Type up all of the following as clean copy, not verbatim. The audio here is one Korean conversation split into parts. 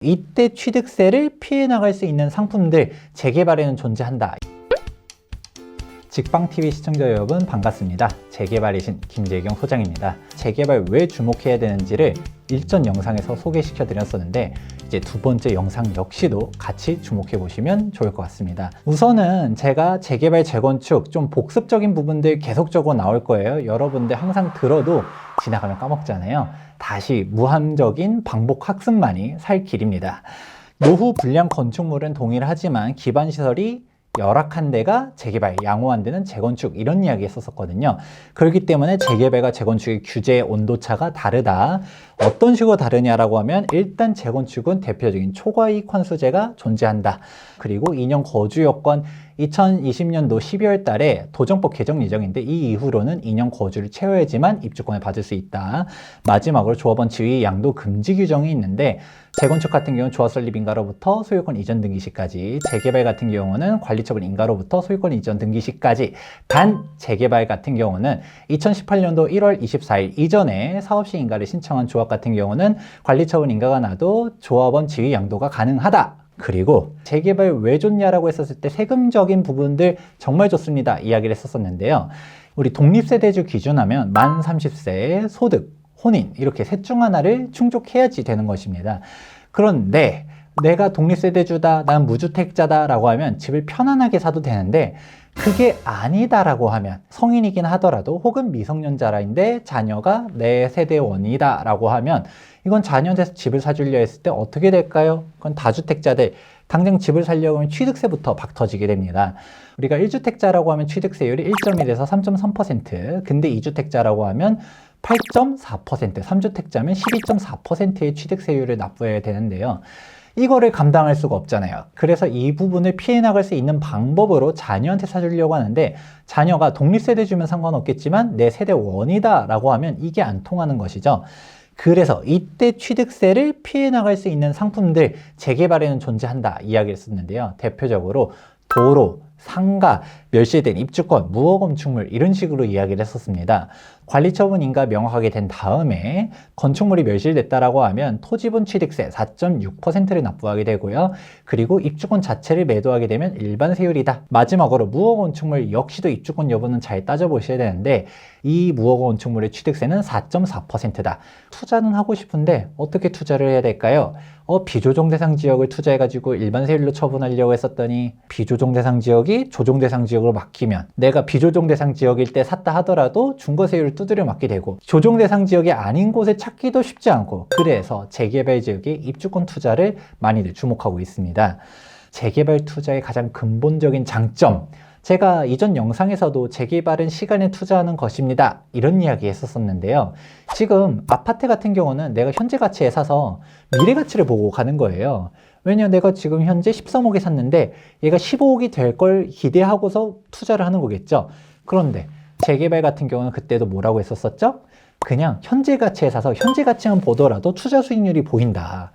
이때 취득세를 피해 나갈 수 있는 상품들 재개발에는 존재한다. 직방TV 시청자 여러분 반갑습니다. 재개발의 신 김재경 소장입니다. 재개발 왜 주목해야 되는지를 일전 영상에서 소개시켜 드렸었는데 이제 두 번째 영상 역시도 같이 주목해 보시면 좋을 것 같습니다. 우선은 제가 재개발, 재건축 좀 복습적인 부분들 계속적으로 나올 거예요. 여러분들 항상 들어도 지나가면 까먹잖아요. 다시 무한적인 반복 학습만이 살 길입니다. 노후 불량 건축물은 동일하지만 기반시설이 열악한 데가 재개발, 양호한 데는 재건축 이런 이야기 했었거든요. 그렇기 때문에 재개발과 재건축의 규제 온도차가 다르다. 어떤 식으로 다르냐라고 하면 일단 재건축은 대표적인 초과이익 환수제가 존재한다. 그리고 2년 거주 요건 2020년도 12월 달에 도정법 개정 예정인데 이 이후로는 2년 거주를 채워야지만 입주권을 받을 수 있다. 마지막으로 조합원 지위 양도 금지 규정이 있는데 재건축 같은 경우는 조합설립 인가로부터 소유권 이전 등기 시까지, 재개발 같은 경우는 관리처분 인가로부터 소유권 이전 등기 시까지. 단 재개발 같은 경우는 2018년도 1월 24일 이전에 사업시 인가를 신청한 조합 같은 경우는 관리처분 인가가 나도 조합원 지위 양도가 가능하다. 그리고 재개발 왜 좋냐라고 했었을 때 세금적인 부분들 정말 좋습니다 이야기를 했었는데요. 우리 독립세대주 기준하면 만 30세, 소득, 혼인 이렇게 셋 중 하나를 충족해야지 되는 것입니다. 그런데 내가 독립세대주다, 난 무주택자다 라고 하면 집을 편안하게 사도 되는데 그게 아니다라고 하면 성인이긴 하더라도 혹은 미성년자라인데 자녀가 내 세대원이다 라고 하면 이건 자녀한테서 집을 사주려 했을 때 어떻게 될까요? 그건 다주택자들 당장 집을 살려고 하면 취득세부터 박 터지게 됩니다. 우리가 1주택자라고 하면 취득세율이 1.1에서 3.3%, 근데 2주택자라고 하면 8.4%, 3주택자면 12.4%의 취득세율을 납부해야 되는데요. 이거를 감당할 수가 없잖아요. 그래서 이 부분을 피해 나갈 수 있는 방법으로 자녀한테 사주려고 하는데 자녀가 독립세대 주면 상관없겠지만 내 세대원이다 라고 하면 이게 안 통하는 것이죠. 그래서 이때 취득세를 피해 나갈 수 있는 상품들 재개발에는 존재한다 이야기를 썼는데요. 대표적으로 도로, 상가, 멸실된 입주권, 무허 건축물 이런 식으로 이야기를 했었습니다. 관리처분 인가 명확하게 된 다음에 건축물이 멸실됐다라고 하면 토지분 취득세 4.6%를 납부하게 되고요. 그리고 입주권 자체를 매도하게 되면 일반 세율이다. 마지막으로 무허 건축물 역시도 입주권 여부는 잘 따져보셔야 되는데 이 무허 건축물의 취득세는 4.4%다. 투자는 하고 싶은데 어떻게 투자를 해야 될까요? 비조정 대상 지역을 투자해가지고 일반 세율로 처분하려고 했었더니 비조정 대상 지역이 조정 대상 지역으로 바뀌면 내가 비조정 대상 지역일 때 샀다 하더라도 중과 세율을 두드려 맞게 되고 조정 대상 지역이 아닌 곳에 찾기도 쉽지 않고 그래서 재개발 지역에 입주권 투자를 많이들 주목하고 있습니다. 재개발 투자의 가장 근본적인 장점, 제가 이전 영상에서도 재개발은 시간에 투자하는 것입니다 이런 이야기 했었는데요. 지금 아파트 같은 경우는 내가 현재 가치에 사서 미래 가치를 보고 가는 거예요. 왜냐 내가 지금 현재 13억에 샀는데 얘가 15억이 될 걸 기대하고서 투자를 하는 거겠죠. 그런데 재개발 같은 경우는 그때도 뭐라고 했었었죠? 그냥 현재 가치에 사서 현재 가치만 보더라도 투자 수익률이 보인다.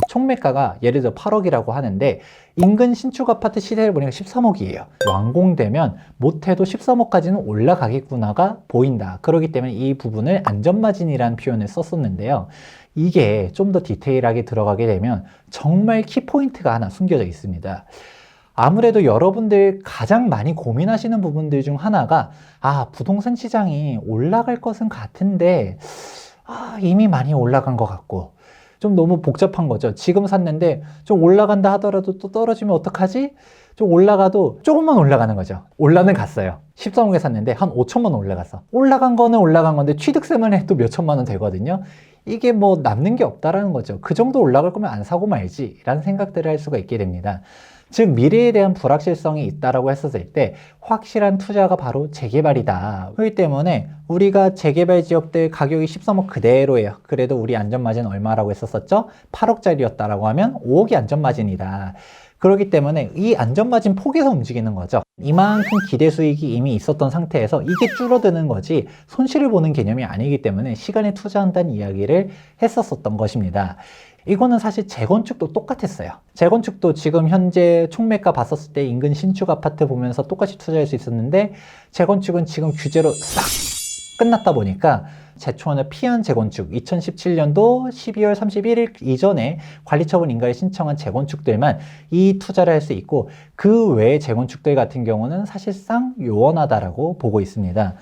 총매가가 예를 들어 8억이라고 하는데 인근 신축 아파트 시세를 보니까 13억이에요. 완공되면 못해도 13억까지는 올라가겠구나가 보인다. 그렇기 때문에 이 부분을 안전마진이라는 표현을 썼었는데요. 이게 좀 더 디테일하게 들어가게 되면 정말 키포인트가 하나 숨겨져 있습니다. 아무래도 여러분들 가장 많이 고민하시는 부분들 중 하나가 부동산 시장이 올라갈 것은 같은데 이미 많이 올라간 것 같고 좀 너무 복잡한 거죠. 지금 샀는데 좀 올라간다 하더라도 또 떨어지면 어떡하지? 좀 올라가도 조금만 올라가는 거죠. 올라는 갔어요. 13억에 샀는데 한 5천만 원 올라갔어. 올라간 거는 올라간 건데 취득세만 해도 몇 천만 원 되거든요. 이게 뭐 남는 게 없다라는 거죠. 그 정도 올라갈 거면 안 사고 말지 라는 생각들을 할 수가 있게 됩니다. 즉 미래에 대한 불확실성이 있다라고 했었을 때 확실한 투자가 바로 재개발이다. 그렇기 때문에 우리가 재개발 지역들 가격이 13억 그대로예요. 그래도 우리 안전마진 얼마라고 했었었죠? 8억짜리였다라고 하면 5억이 안전마진이다. 그렇기 때문에 이 안전마진 폭에서 움직이는 거죠. 이만큼 기대 수익이 이미 있었던 상태에서 이게 줄어드는 거지 손실을 보는 개념이 아니기 때문에 시간에 투자한다는 이야기를 했었던 것입니다. 이거는 사실 재건축도 똑같았어요. 재건축도 지금 현재 총매가 봤었을 때 인근 신축 아파트 보면서 똑같이 투자할 수 있었는데 재건축은 지금 규제로 싹 끝났다 보니까 제초원을 피한 재건축 2017년도 12월 31일 이전에 관리처분 인가를 신청한 재건축들만 이 투자를 할 수 있고 그 외의 재건축들 같은 경우는 사실상 요원하다라고 보고 있습니다.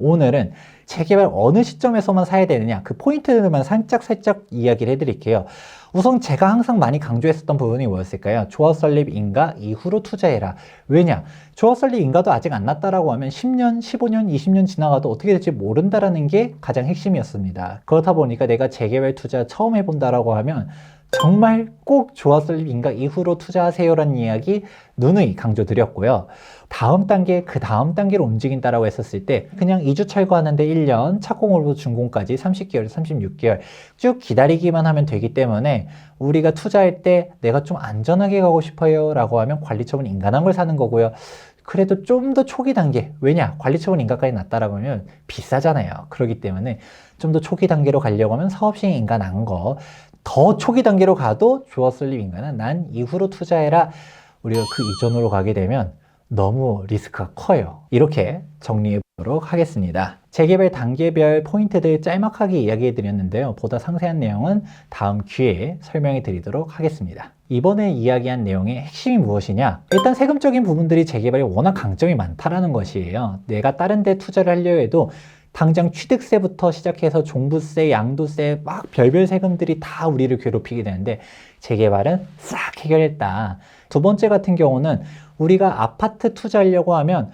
오늘은 재개발 어느 시점에서만 사야 되느냐 그 포인트들만 살짝 이야기를 해드릴게요. 우선 제가 항상 많이 강조했었던 부분이 뭐였을까요? 조합 설립 인가 이후로 투자해라. 왜냐? 조합 설립 인가도 아직 안 났다라고 하면 10년, 15년, 20년 지나가도 어떻게 될지 모른다라는 게 가장 핵심이었습니다. 그렇다 보니까 내가 재개발 투자 처음 해본다라고 하면 정말 꼭 조합 설립 인가 이후로 투자하세요라는 이야기 누누이 강조드렸고요. 다음 단계, 그 다음 단계로 움직인다라고 했었을 때 그냥 2주 철거하는데 1년, 착공으로부터 준공까지 30개월, 36개월 쭉 기다리기만 하면 되기 때문에 우리가 투자할 때 내가 좀 안전하게 가고 싶어요 라고 하면 관리처분 인가난 걸 사는 거고요. 그래도 좀 더 초기 단계, 왜냐? 관리처분 인가까지 났다라고 하면 비싸잖아요. 그렇기 때문에 좀 더 초기 단계로 가려고 하면 사업시행 인가 난 거, 더 초기 단계로 가도 조합 설립 인가는 난 이후로 투자해라. 우리가 그 이전으로 가게 되면 너무 리스크가 커요. 이렇게 정리해 보도록 하겠습니다. 재개발 단계별 포인트들 짤막하게 이야기해 드렸는데요. 보다 상세한 내용은 다음 기회에 설명해 드리도록 하겠습니다. 이번에 이야기한 내용의 핵심이 무엇이냐? 일단 세금적인 부분들이 재개발에 워낙 강점이 많다라는 것이에요. 내가 다른 데 투자를 하려 해도 당장 취득세부터 시작해서 종부세, 양도세 막 별별 세금들이 다 우리를 괴롭히게 되는데 재개발은 싹 해결했다. 두 번째 같은 경우는 우리가 아파트 투자하려고 하면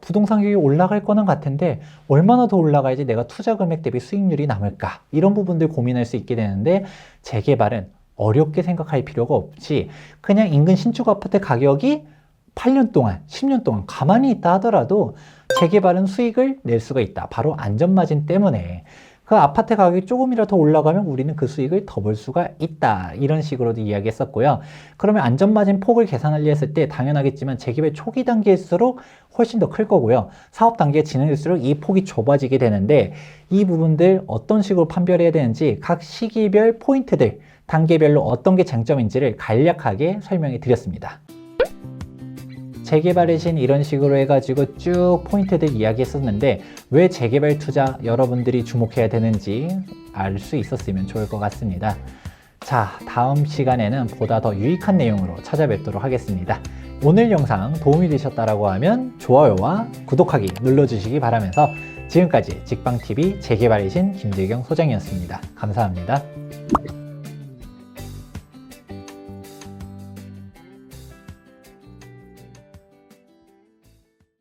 부동산 가격이 올라갈 거는 같은데 얼마나 더 올라가야지 내가 투자 금액 대비 수익률이 남을까? 이런 부분들 고민할 수 있게 되는데 재개발은 어렵게 생각할 필요가 없지. 그냥 인근 신축 아파트 가격이 8년 동안, 10년 동안 가만히 있다 하더라도 재개발은 수익을 낼 수가 있다. 바로 안전마진 때문에. 그 아파트 가격이 조금이라도 더 올라가면 우리는 그 수익을 더 볼 수가 있다. 이런 식으로도 이야기했었고요. 그러면 안전마진 폭을 계산하려 했을 때 당연하겠지만 재개발 초기 단계일수록 훨씬 더 클 거고요. 사업 단계가 진행될수록 이 폭이 좁아지게 되는데 이 부분들 어떤 식으로 판별해야 되는지 각 시기별 포인트들, 단계별로 어떤 게 쟁점인지를 간략하게 설명해 드렸습니다. 재개발의 신 이런 식으로 해가지고 쭉 포인트들 이야기했었는데 왜 재개발 투자 여러분들이 주목해야 되는지 알 수 있었으면 좋을 것 같습니다. 자, 다음 시간에는 보다 더 유익한 내용으로 찾아뵙도록 하겠습니다. 오늘 영상 도움이 되셨다라고 하면 좋아요와 구독하기 눌러주시기 바라면서 지금까지 직방TV 재개발의 신 김재경 소장이었습니다. 감사합니다.